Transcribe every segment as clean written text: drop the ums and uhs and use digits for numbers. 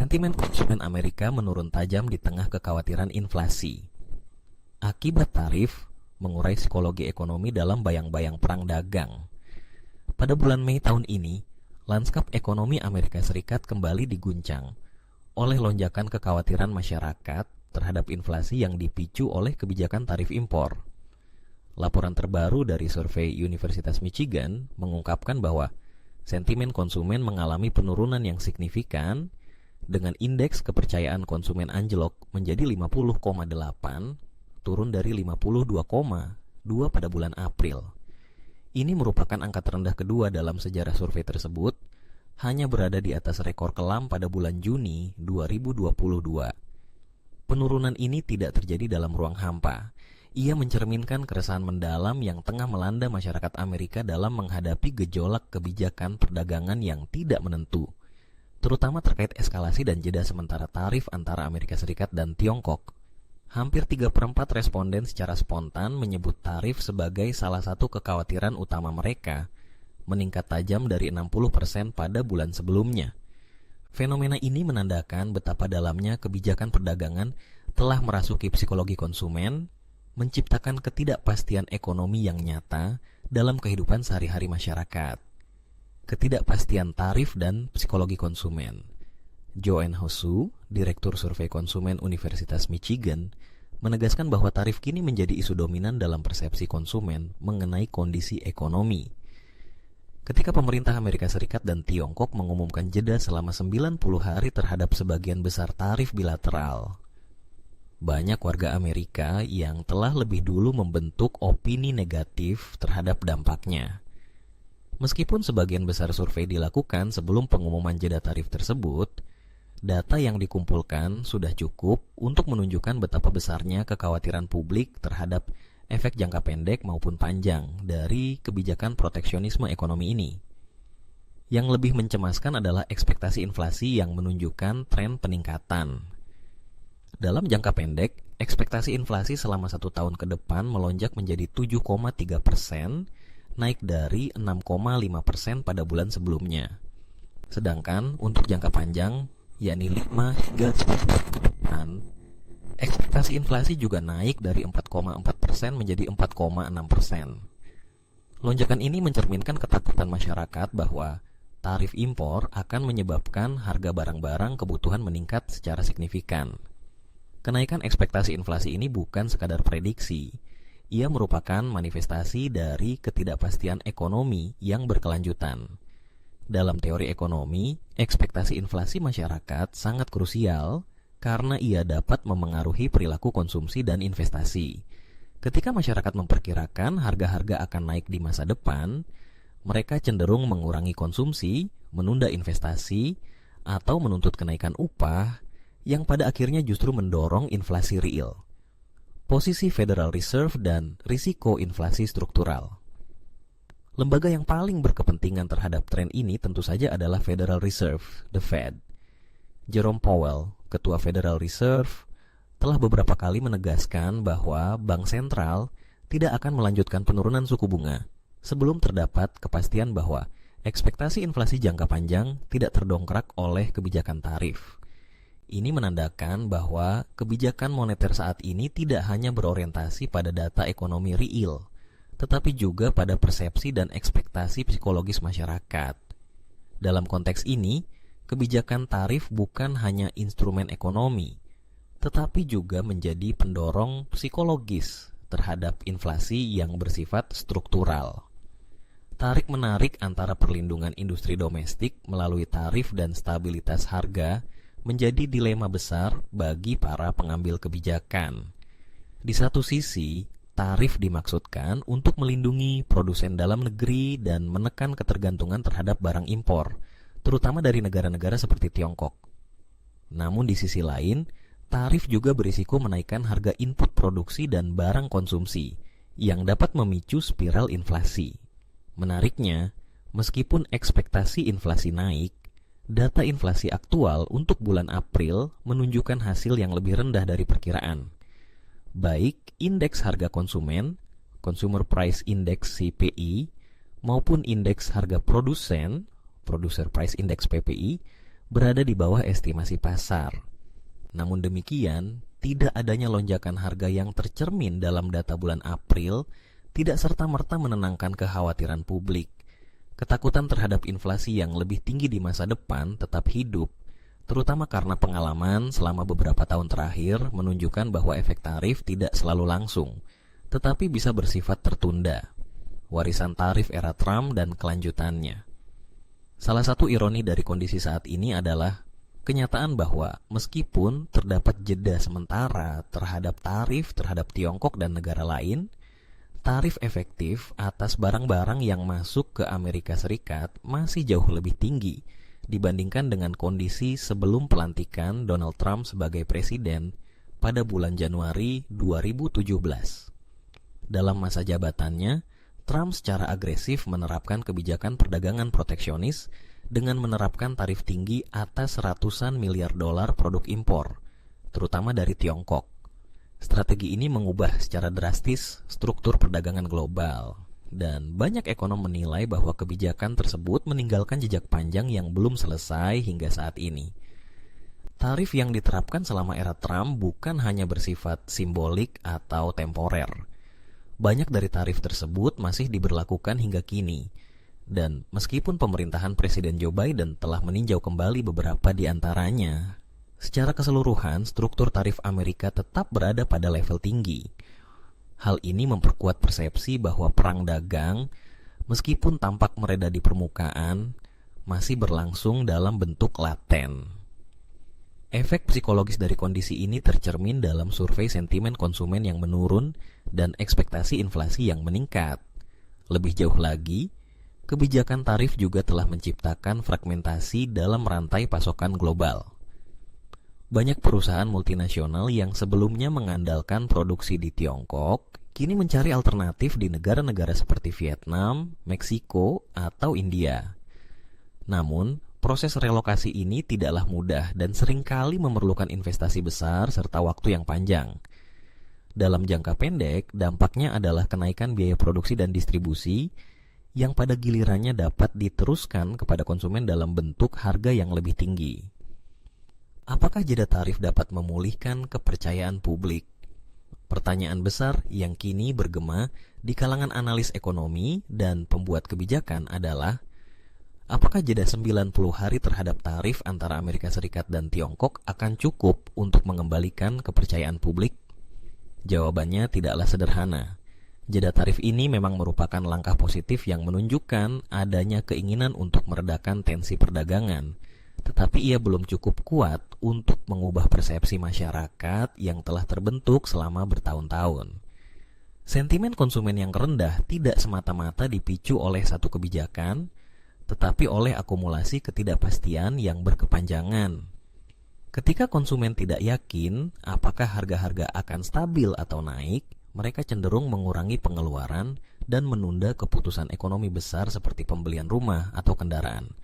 Sentimen konsumen Amerika menurun tajam di tengah kekhawatiran inflasi. Akibat tarif mengurai psikologi ekonomi dalam bayang-bayang perang dagang. Pada bulan Mei tahun ini, lanskap ekonomi Amerika Serikat kembali diguncang oleh lonjakan kekhawatiran masyarakat terhadap inflasi yang dipicu oleh kebijakan tarif impor. Laporan terbaru dari survei Universitas Michigan mengungkapkan bahwa sentimen konsumen mengalami penurunan yang signifikan dengan indeks kepercayaan konsumen anjlok menjadi 50,8, turun dari 52,2 pada bulan April. Ini merupakan angka terendah kedua dalam sejarah survei tersebut, hanya berada di atas rekor kelam pada bulan Juni 2022. Penurunan ini tidak terjadi dalam ruang hampa. Ia mencerminkan keresahan mendalam yang tengah melanda masyarakat Amerika dalam menghadapi gejolak kebijakan perdagangan yang tidak menentu, terutama terkait eskalasi dan jeda sementara tarif antara Amerika Serikat dan Tiongkok. Hampir 3/4 responden secara spontan menyebut tarif sebagai salah satu kekhawatiran utama mereka, meningkat tajam dari 60% pada bulan sebelumnya. Fenomena ini menandakan betapa dalamnya kebijakan perdagangan telah merasuki psikologi konsumen, menciptakan ketidakpastian ekonomi yang nyata dalam kehidupan sehari-hari masyarakat. Ketidakpastian tarif dan psikologi konsumen. Joanne Hosu, Direktur Survei Konsumen Universitas Michigan, menegaskan bahwa tarif kini menjadi isu dominan dalam persepsi konsumen mengenai kondisi ekonomi. Ketika pemerintah Amerika Serikat dan Tiongkok mengumumkan jeda selama 90 hari terhadap sebagian besar tarif bilateral, banyak warga Amerika yang telah lebih dulu membentuk opini negatif terhadap dampaknya. Meskipun sebagian besar survei dilakukan sebelum pengumuman jeda tarif tersebut, data yang dikumpulkan sudah cukup untuk menunjukkan betapa besarnya kekhawatiran publik terhadap efek jangka pendek maupun panjang dari kebijakan proteksionisme ekonomi ini. Yang lebih mencemaskan adalah ekspektasi inflasi yang menunjukkan tren peningkatan. Dalam jangka pendek, ekspektasi inflasi selama 1 tahun ke depan melonjak menjadi 7,3%, naik dari 6,5% pada bulan sebelumnya. Sedangkan untuk jangka panjang, yakni 5 hingga 10 tahun ke depan, ekspektasi inflasi juga naik dari 4,4% menjadi 4,6%. Lonjakan ini mencerminkan ketakutan masyarakat bahwa tarif impor akan menyebabkan harga barang-barang kebutuhan meningkat secara signifikan. Kenaikan ekspektasi inflasi ini bukan sekadar prediksi. Ia merupakan manifestasi dari ketidakpastian ekonomi yang berkelanjutan. Dalam teori ekonomi, ekspektasi inflasi masyarakat sangat krusial karena ia dapat memengaruhi perilaku konsumsi dan investasi. Ketika masyarakat memperkirakan harga-harga akan naik di masa depan, mereka cenderung mengurangi konsumsi, menunda investasi, atau menuntut kenaikan upah yang pada akhirnya justru mendorong inflasi real. Posisi Federal Reserve dan risiko inflasi struktural. Lembaga yang paling berkepentingan terhadap tren ini tentu saja adalah Federal Reserve, the Fed. Jerome Powell, Ketua Federal Reserve, telah beberapa kali menegaskan bahwa bank sentral tidak akan melanjutkan penurunan suku bunga sebelum terdapat kepastian bahwa ekspektasi inflasi jangka panjang tidak terdongkrak oleh kebijakan tarif. Ini menandakan bahwa kebijakan moneter saat ini tidak hanya berorientasi pada data ekonomi real, tetapi juga pada persepsi dan ekspektasi psikologis masyarakat. Dalam konteks ini, kebijakan tarif bukan hanya instrumen ekonomi, tetapi juga menjadi pendorong psikologis terhadap inflasi yang bersifat struktural. Tarik-menarik antara perlindungan industri domestik melalui tarif dan stabilitas harga menjadi dilema besar bagi para pengambil kebijakan. Di satu sisi, tarif dimaksudkan untuk melindungi produsen dalam negeri dan menekan ketergantungan terhadap barang impor, terutama dari negara-negara seperti Tiongkok. Namun di sisi lain, tarif juga berisiko menaikkan harga input produksi dan barang konsumsi, yang dapat memicu spiral inflasi. Menariknya, meskipun ekspektasi inflasi naik, data inflasi aktual untuk bulan April menunjukkan hasil yang lebih rendah dari perkiraan. Baik indeks harga konsumen, Consumer Price Index CPI, maupun indeks harga produsen, Producer Price Index PPI, berada di bawah estimasi pasar. Namun demikian, tidak adanya lonjakan harga yang tercermin dalam data bulan April tidak serta-merta menenangkan kekhawatiran publik. Ketakutan terhadap inflasi yang lebih tinggi di masa depan tetap hidup, terutama karena pengalaman selama beberapa tahun terakhir menunjukkan bahwa efek tarif tidak selalu langsung, tetapi bisa bersifat tertunda. Warisan tarif era Trump dan kelanjutannya. Salah satu ironi dari kondisi saat ini adalah kenyataan bahwa meskipun terdapat jeda sementara terhadap tarif terhadap Tiongkok dan negara lain, tarif efektif atas barang-barang yang masuk ke Amerika Serikat masih jauh lebih tinggi dibandingkan dengan kondisi sebelum pelantikan Donald Trump sebagai presiden pada bulan Januari 2017. Dalam masa jabatannya, Trump secara agresif menerapkan kebijakan perdagangan proteksionis dengan menerapkan tarif tinggi atas ratusan miliar dolar produk impor, terutama dari Tiongkok. Strategi ini mengubah secara drastis struktur perdagangan global, dan banyak ekonom menilai bahwa kebijakan tersebut meninggalkan jejak panjang yang belum selesai hingga saat ini. Tarif yang diterapkan selama era Trump bukan hanya bersifat simbolik atau temporer. Banyak dari tarif tersebut masih diberlakukan hingga kini, dan meskipun pemerintahan Presiden Joe Biden telah meninjau kembali beberapa di antaranya, secara keseluruhan struktur tarif Amerika tetap berada pada level tinggi. Hal ini memperkuat persepsi bahwa perang dagang, meskipun tampak mereda di permukaan, masih berlangsung dalam bentuk laten. Efek psikologis dari kondisi ini tercermin dalam survei sentimen konsumen yang menurun dan ekspektasi inflasi yang meningkat. Lebih jauh lagi, kebijakan tarif juga telah menciptakan fragmentasi dalam rantai pasokan global. Banyak perusahaan multinasional yang sebelumnya mengandalkan produksi di Tiongkok, kini mencari alternatif di negara-negara seperti Vietnam, Meksiko, atau India. Namun, proses relokasi ini tidaklah mudah dan seringkali memerlukan investasi besar serta waktu yang panjang. Dalam jangka pendek, dampaknya adalah kenaikan biaya produksi dan distribusi yang pada gilirannya dapat diteruskan kepada konsumen dalam bentuk harga yang lebih tinggi. Apakah jeda tarif dapat memulihkan kepercayaan publik? Pertanyaan besar yang kini bergema di kalangan analis ekonomi dan pembuat kebijakan adalah, apakah jeda 90 hari terhadap tarif antara Amerika Serikat dan Tiongkok akan cukup untuk mengembalikan kepercayaan publik? Jawabannya tidaklah sederhana. Jeda tarif ini memang merupakan langkah positif yang menunjukkan adanya keinginan untuk meredakan tensi perdagangan, tetapi ia belum cukup kuat untuk mengubah persepsi masyarakat yang telah terbentuk selama bertahun-tahun. Sentimen konsumen yang rendah tidak semata-mata dipicu oleh satu kebijakan, tetapi oleh akumulasi ketidakpastian yang berkepanjangan. Ketika konsumen tidak yakin apakah harga-harga akan stabil atau naik, mereka cenderung mengurangi pengeluaran dan menunda keputusan ekonomi besar seperti pembelian rumah atau kendaraan.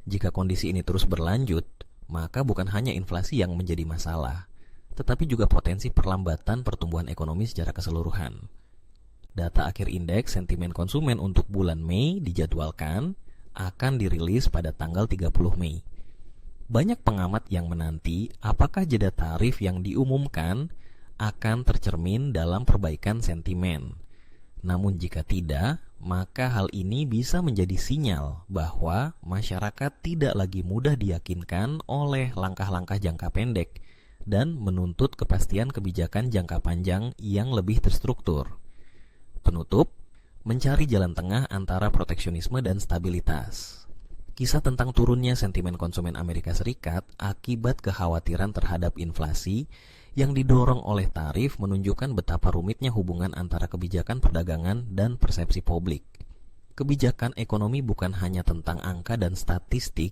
Jika kondisi ini terus berlanjut, maka bukan hanya inflasi yang menjadi masalah, tetapi juga potensi perlambatan pertumbuhan ekonomi secara keseluruhan. Data akhir indeks sentimen konsumen untuk bulan Mei dijadwalkan akan dirilis pada tanggal 30 Mei. Banyak pengamat yang menanti apakah jeda tarif yang diumumkan akan tercermin dalam perbaikan sentimen. Namun jika tidak, maka hal ini bisa menjadi sinyal bahwa masyarakat tidak lagi mudah diyakinkan oleh langkah-langkah jangka pendek dan menuntut kepastian kebijakan jangka panjang yang lebih terstruktur. Penutup, mencari jalan tengah antara proteksionisme dan stabilitas. Kisah tentang turunnya sentimen konsumen Amerika Serikat akibat kekhawatiran terhadap inflasi yang didorong oleh tarif menunjukkan betapa rumitnya hubungan antara kebijakan perdagangan dan persepsi publik. Kebijakan ekonomi bukan hanya tentang angka dan statistik,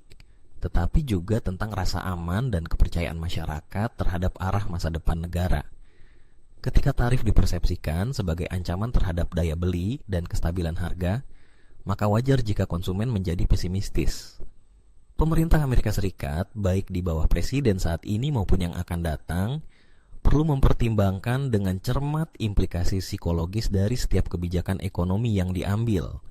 tetapi juga tentang rasa aman dan kepercayaan masyarakat terhadap arah masa depan negara. Ketika tarif dipersepsikan sebagai ancaman terhadap daya beli dan kestabilan harga, maka wajar jika konsumen menjadi pesimistis. Pemerintah Amerika Serikat, baik di bawah presiden saat ini maupun yang akan datang, perlu mempertimbangkan dengan cermat implikasi psikologis dari setiap kebijakan ekonomi yang diambil.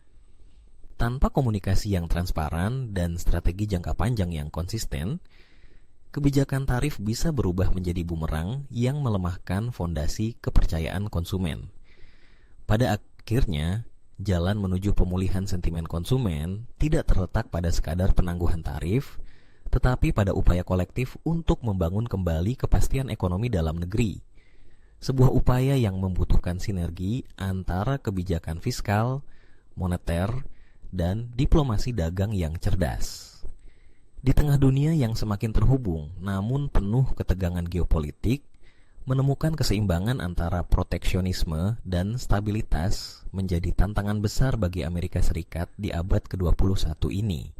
Tanpa komunikasi yang transparan dan strategi jangka panjang yang konsisten, kebijakan tarif bisa berubah menjadi bumerang yang melemahkan fondasi kepercayaan konsumen. Pada akhirnya, jalan menuju pemulihan sentimen konsumen tidak terletak pada sekadar penangguhan tarif, tetapi pada upaya kolektif untuk membangun kembali kepastian ekonomi dalam negeri. Sebuah upaya yang membutuhkan sinergi antara kebijakan fiskal, moneter, dan diplomasi dagang yang cerdas. Di tengah dunia yang semakin terhubung namun penuh ketegangan geopolitik, menemukan keseimbangan antara proteksionisme dan stabilitas menjadi tantangan besar bagi Amerika Serikat di abad ke-21 ini.